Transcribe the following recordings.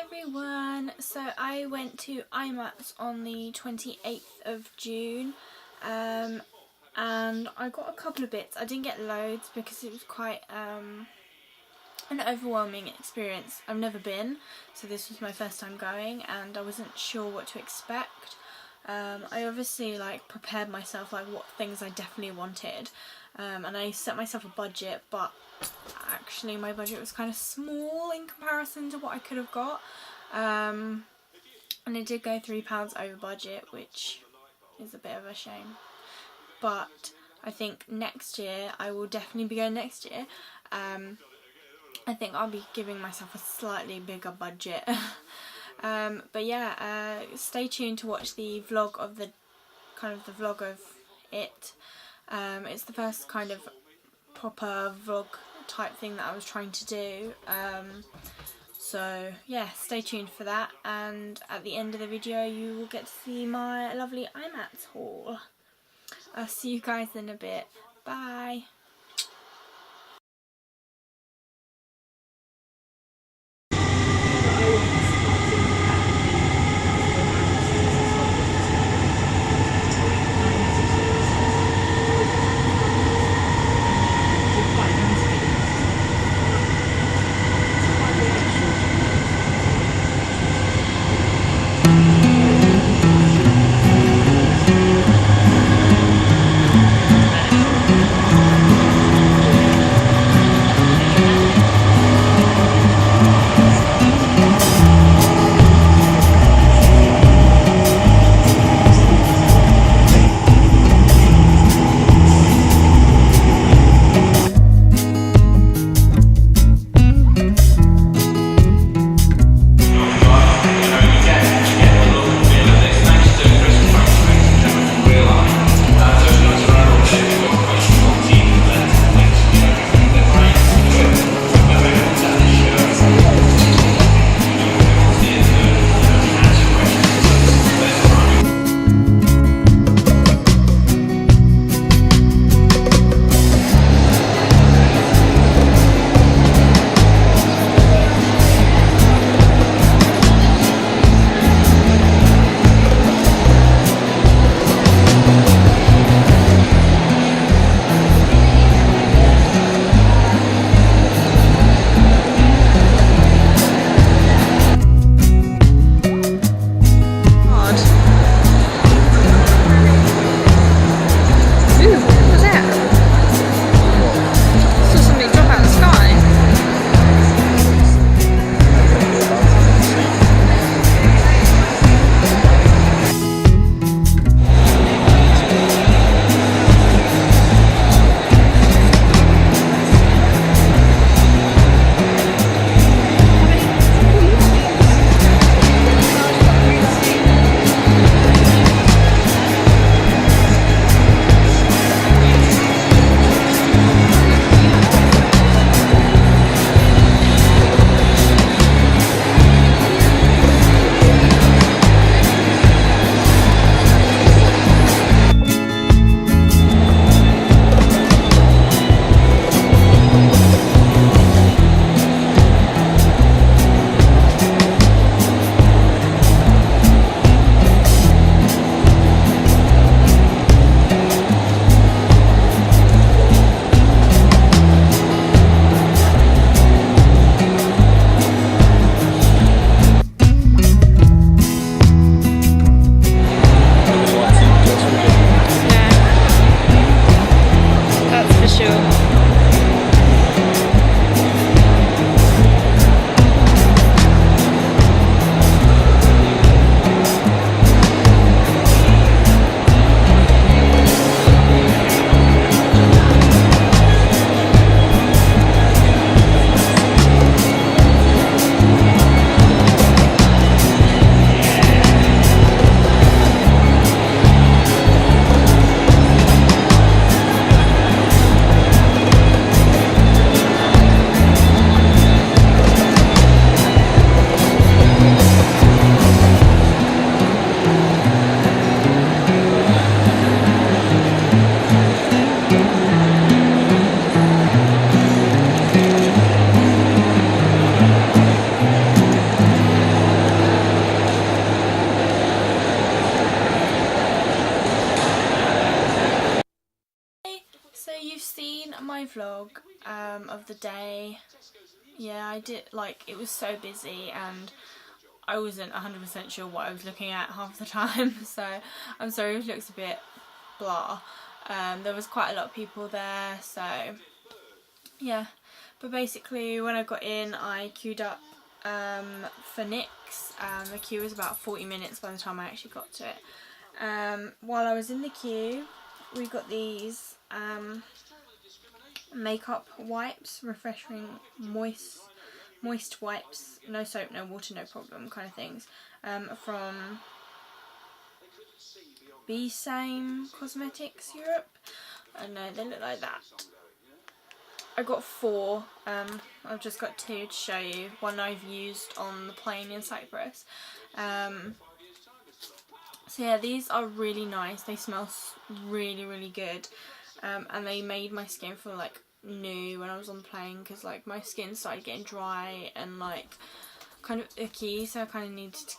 everyone, so I went to IMATS on the 28th of June and I got a couple of bits. I didn't get loads because it was quite an overwhelming experience. I've never been, so this was my first time going and I wasn't sure what to expect. I obviously prepared myself what things I definitely wanted, and I set myself a budget, but actually my budget was kind of small in comparison to what I could have got, and it did go £3 over budget, which is a bit of a shame. But I think next year, I will definitely be going next year. I think I'll be giving myself a slightly bigger budget. But yeah, stay tuned to watch the vlog of the vlog of it. It's the first kind of proper vlog type thing that I was trying to do. So yeah, stay tuned for that, and at the end of the video you will get to see my lovely IMATS haul. I'll see you guys in a bit. Bye. my vlog of the day. Yeah, I did, like, it was so busy and I wasn't 100% sure what I was looking at half the time, so I'm sorry if it looks a bit blah. There was quite a lot of people there, so yeah. But basically when I got in, I queued up for NYX. The queue was about 40 minutes by the time I actually got to it. While I was in the queue, we got these makeup wipes, refreshing moist wipes, no soap, no water, no problem kind of things, from Besame Cosmetics Europe. I don't know, they look like that. I got 4, I've just got 2 to show you. One I've used on the plane in Cyprus. So yeah, these are really nice, they smell really good, and they made my skin feel like new when I was on the plane, because like my skin started getting dry and like kind of icky, so I kind of needed to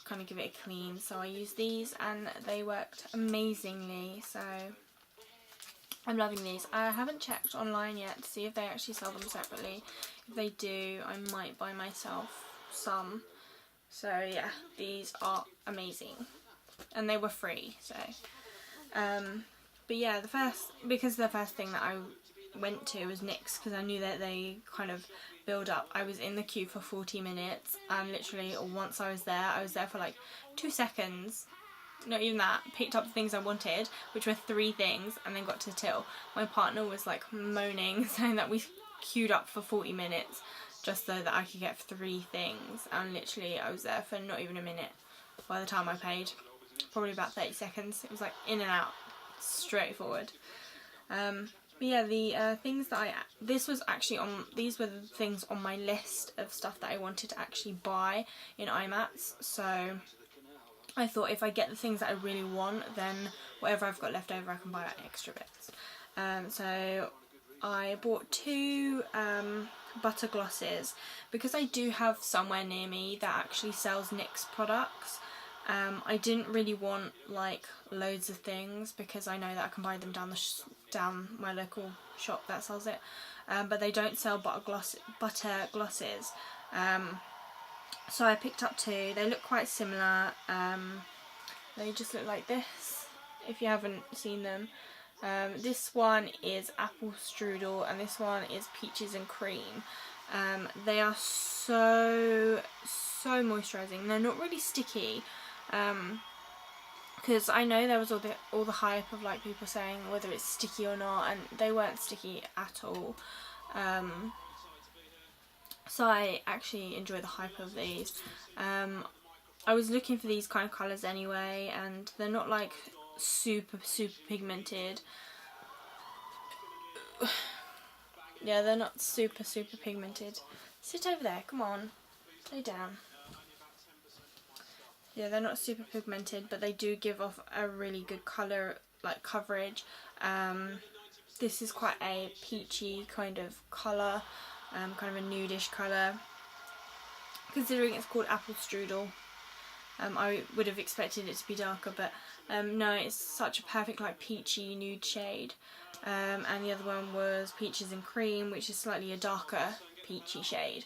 kind of give it a clean. So I used these and they worked amazingly, so I'm loving these. I haven't checked online yet to see if they actually sell them separately. If they do, I might buy myself some. So yeah, these are amazing, and they were free. So but yeah, the first thing that I went to was NYX, because I knew that they kind of build up. I was in the queue for 40 minutes, and literally once I was there for like 2 seconds, not even that, picked up the things I wanted, which were 3 things, and then got to the till. My partner was like moaning, saying that we queued up for 40 minutes just so that I could get 3 things, and literally I was there for not even a minute by the time I paid. Probably about 30 seconds. It was like in and out, straightforward. But yeah, the things that these were the things on my list of stuff that I wanted to actually buy in IMATS. So I thought if I get the things that I really want, then whatever I've got left over I can buy extra bits. So I bought 2 butter glosses, because I do have somewhere near me that actually sells NYX products. I didn't really want like loads of things, because I know that I can buy them down my local shop that sells it, but they don't sell butter glosses. So I picked up 2. They look quite similar. They just look like this, if you haven't seen them. This one is apple strudel, and this one is peaches and cream. They are so moisturising. They're not really sticky, because I know there was all the hype of like people saying whether it's sticky or not, and they weren't sticky at all. So I actually enjoy the hype of these. I was looking for these kind of colours anyway, and they're not like super pigmented. Yeah, they're not super pigmented. Sit over there, come on, lay down. Yeah, they're not super pigmented, but they do give off a really good colour, like coverage. This is quite a peachy kind of colour, kind of a nudish colour. Considering it's called apple strudel, I would have expected it to be darker, but no, it's such a perfect like peachy nude shade. And the other one was peaches and cream, which is slightly a darker peachy shade.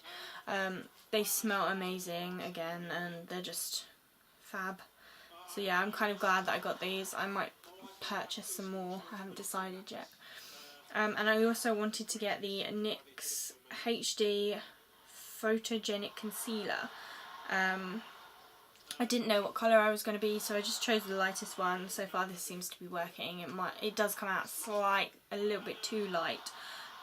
They smell amazing again, and they're just fab. So yeah, I'm kind of glad that I got these. I might purchase some more, I haven't decided yet. And I also wanted to get the NYX HD Photogenic Concealer. I didn't know what colour I was going to be, so I just chose the lightest one. So far this seems to be working. It does come out a little bit too light,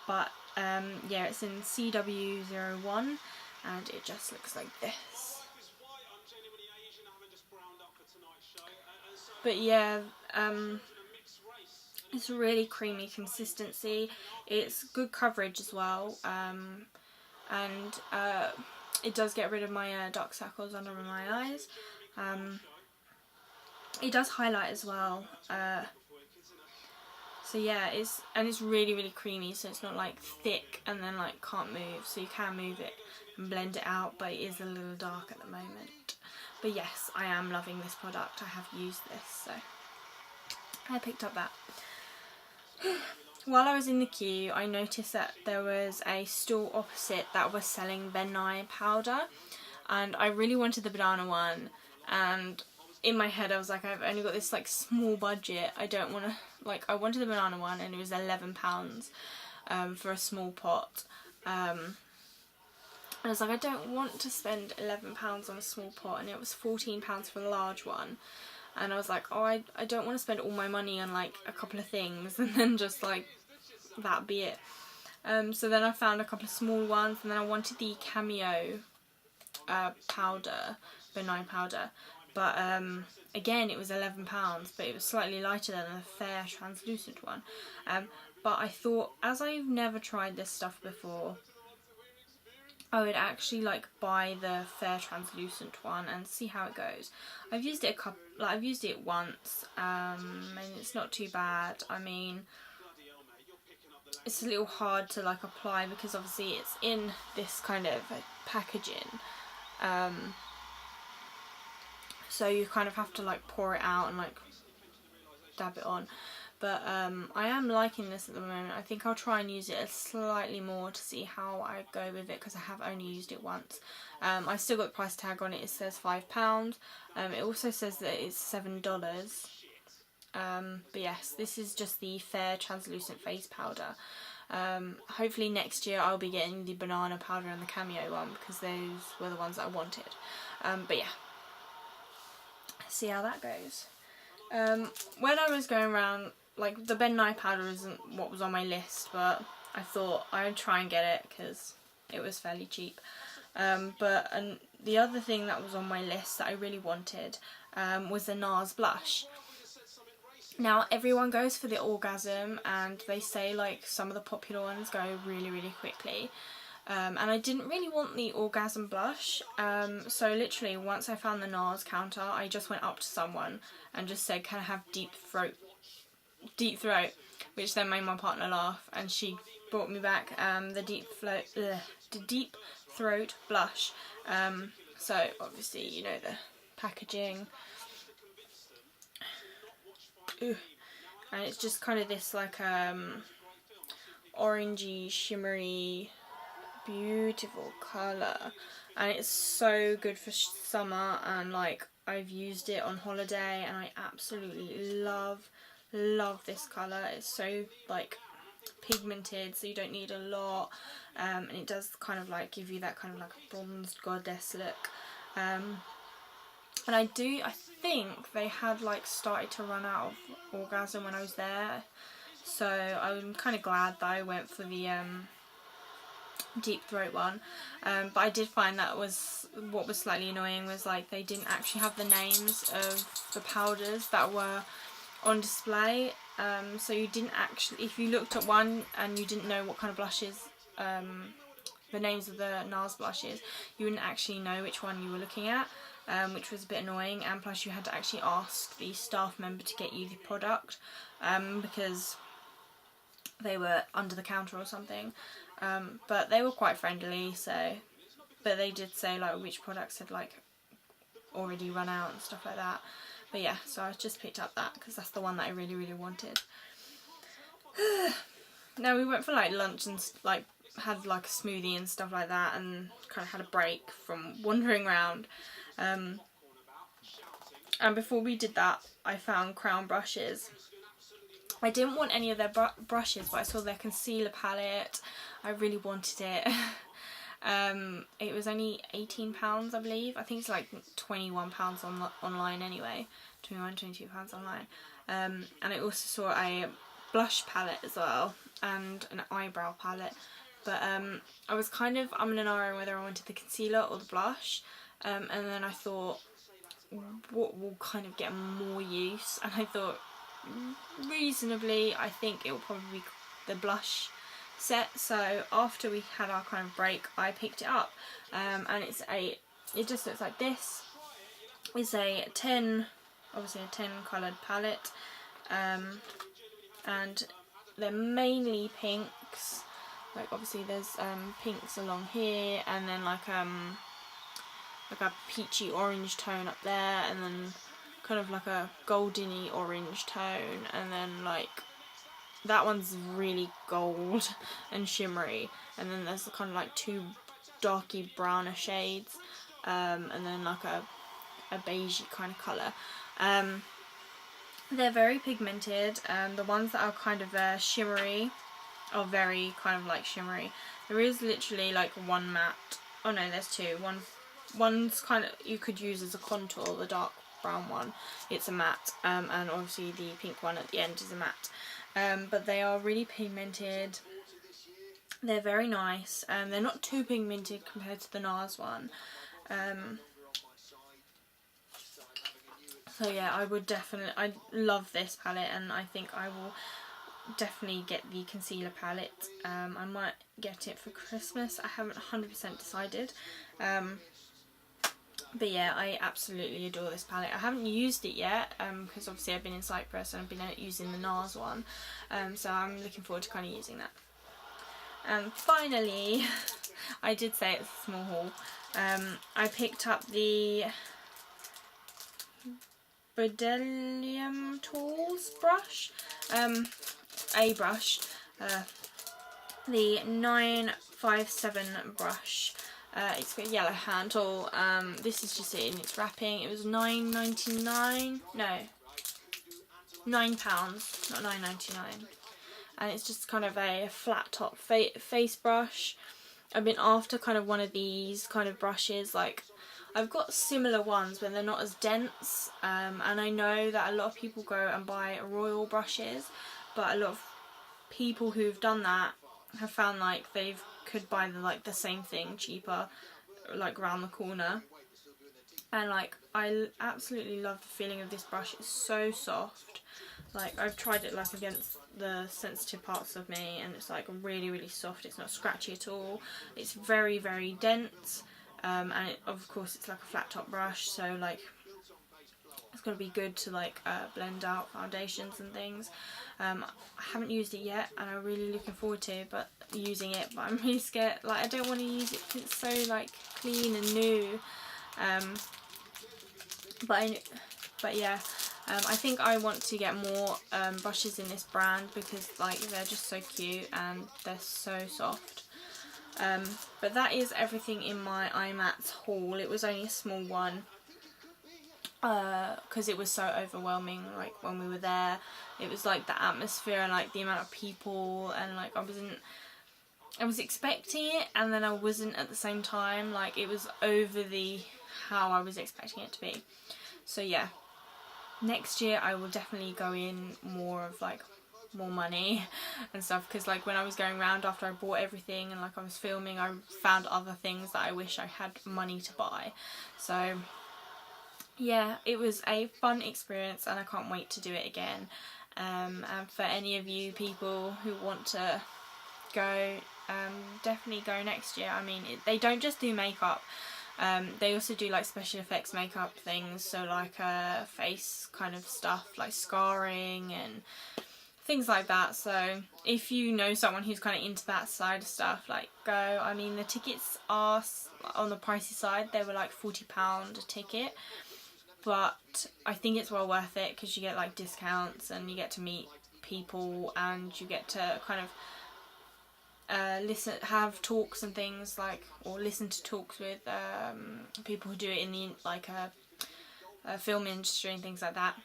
but yeah, it's in CW01, and it just looks like this. But yeah, it's a really creamy consistency. It's good coverage as well, and it does get rid of my dark circles under my eyes. It does highlight as well. So yeah, it's really creamy, so it's not like thick and then like can't move, so you can move it and blend it out, but it is a little dark at the moment. But yes, I am loving this product. I have used this, so I picked up that. while I was in the queue, I noticed that there was a stall opposite that was selling their Nye Powder, and I really wanted the banana one, and in my head I was like, I've only got this like small budget, I don't want to, like, I wanted the banana one and it was £11 for a small pot. I was like, I don't want to spend £11 on a small pot, and it was £14 for a large one. And I was like, oh, I don't want to spend all my money on like a couple of things and then just like that be it. So then I found a couple of small ones, and then I wanted the Cameo powder, the Nye Powder. But again, it was £11, but it was slightly lighter than the fair translucent one. But I thought, as I've never tried this stuff before, I would actually like buy the fair translucent one and see how it goes. I've used it I've used it once, and it's not too bad. I mean, it's a little hard to like apply because obviously it's in this kind of packaging, so you kind of have to like pour it out and like dab it on. But I am liking this at the moment. I think I'll try and use it slightly more to see how I go with it, because I have only used it once. I still got the price tag on it. It says £5. It also says that it's $7. But yes, this is just the fair translucent face powder. Hopefully next year I'll be getting the banana powder and the Cameo one, because those were the ones that I wanted. But yeah, see how that goes. When I was going around, like, the Nye Powder isn't what was on my list, but I thought I'd try and get it because it was fairly cheap. But the other thing that was on my list that I really wanted was the Nars blush. Now, everyone goes for the Orgasm, and they say like some of the popular ones go really, really quickly. And I didn't really want the Orgasm blush, so literally once I found the Nars counter, I just went up to someone and just said, can I have deep throat, which then made my partner laugh, and she brought me back the deep throat blush. So obviously, you know, the packaging. Ooh. And it's just kind of this like orangey, shimmery, beautiful colour, and it's so good for summer, and like I've used it on holiday and I absolutely love this colour. It's so like pigmented, so you don't need a lot, and it does kind of like give you that kind of like bronzed goddess look. And I think they had like started to run out of Orgasm when I was there, so I'm kind of glad that I went for the deep throat one. But I did find that was what was slightly annoying, was like they didn't actually have the names of the powders that were on display, so you didn't actually, if you looked at one and you didn't know what kind of blushes, the names of the Nars blushes, you wouldn't actually know which one you were looking at, which was a bit annoying. And plus you had to actually ask the staff member to get you the product, because they were under the counter or something. But they were quite friendly, so, but they did say like which products had like already run out and stuff like that. But yeah, so I just picked up that because that's the one that I really, really wanted. Now we went for like lunch and like had like a smoothie and stuff like that, and kind of had a break from wandering around. And before we did that, I found Crown brushes. I didn't want any of their brushes, but I saw their concealer palette. I really wanted it. It was only £18, I believe. I think it's like £21 online anyway. £22 online. And I also saw a blush palette as well, and an eyebrow palette. But I was kind of umming and ahhing whether I wanted the concealer or the blush. And then I thought, what will kind of get more use? And I thought, reasonably, I think it will probably be the blush set. So after we had our kind of break, I picked it up, and it just looks like this. It's a 10 coloured palette, and they're mainly pinks. Like obviously there's pinks along here, and then like a peachy orange tone up there, and then kind of like a goldeny orange tone, and then like that one's really gold and shimmery, and then there's kind of like two darky browner shades, and then like a beigey kind of colour. They're very pigmented. The ones that are kind of shimmery are very kind of like shimmery. There is literally like one matte. Oh no, there's two. One's kind of, you could use as a contour, the dark brown one. It's a matte, and obviously the pink one at the end is a matte. But they are really pigmented. They're very nice. They're not too pigmented compared to the Nars one. So yeah, I love this palette, and I think I will definitely get the concealer palette. I might get it for Christmas. I haven't 100% decided. But yeah, I absolutely adore this palette. I haven't used it yet, because obviously I've been in Cyprus and I've been using the Nars one. So I'm looking forward to kind of using that. And finally, I did say it's a small haul. I picked up the Bdellium Tools brush, a brush, the 957 brush. It's got a yellow handle. This is just it in its wrapping. It was £9.99. No, £9, not £9.99. And it's just kind of a flat top face brush. I've been after kind of one of these kind of brushes. Like, I've got similar ones but they're not as dense, and I know that a lot of people go and buy royal brushes, but a lot of people who've done that have found like they could buy the same thing cheaper, like around the corner. And like, I absolutely love the feeling of this brush. It's so soft. Like, I've tried it like against the sensitive parts of me, and it's like really, really soft. It's not scratchy at all. It's very, very dense, and of course it's like a flat top brush, so like it's gonna be good to like blend out foundations and things. I haven't used it yet, and I'm really looking forward to using it. But I'm really scared. Like, I don't want to use it because it's so like clean and new. But yeah. I think I want to get more brushes in this brand because like they're just so cute and they're so soft. But that is everything in my IMATS haul. It was only a small one because it was so overwhelming. Like, when we were there, it was like the atmosphere and like the amount of people, and like I was expecting it and then I wasn't at the same time. Like, it was over how I was expecting it to be. So yeah. Next year I will definitely go in more money and stuff, because like when I was going around after I bought everything and like I was filming, I found other things that I wish I had money to buy. So yeah, it was a fun experience and I can't wait to do it again. And for any of you people who want to go, definitely go next year. I mean, they don't just do makeup. They also do like special effects makeup things, so like face kind of stuff, like scarring and things like that. So if you know someone who's kind of into that side of stuff, like, go. I mean, the tickets are on the pricey side. They were like £40 a ticket, but I think it's well worth it because you get like discounts and you get to meet people and you get to kind of have talks and things, like, or listen to talks with people who do it in the film industry and things like that.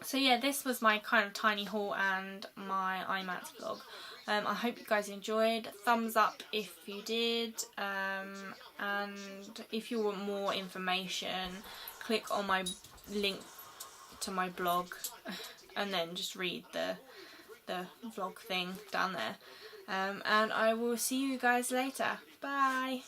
So yeah, this was my kind of tiny haul and my IMATS vlog. I hope you guys enjoyed. Thumbs up if you did, and if you want more information, click on my link to my blog and then just read the vlog thing down there. And I will see you guys later. Bye!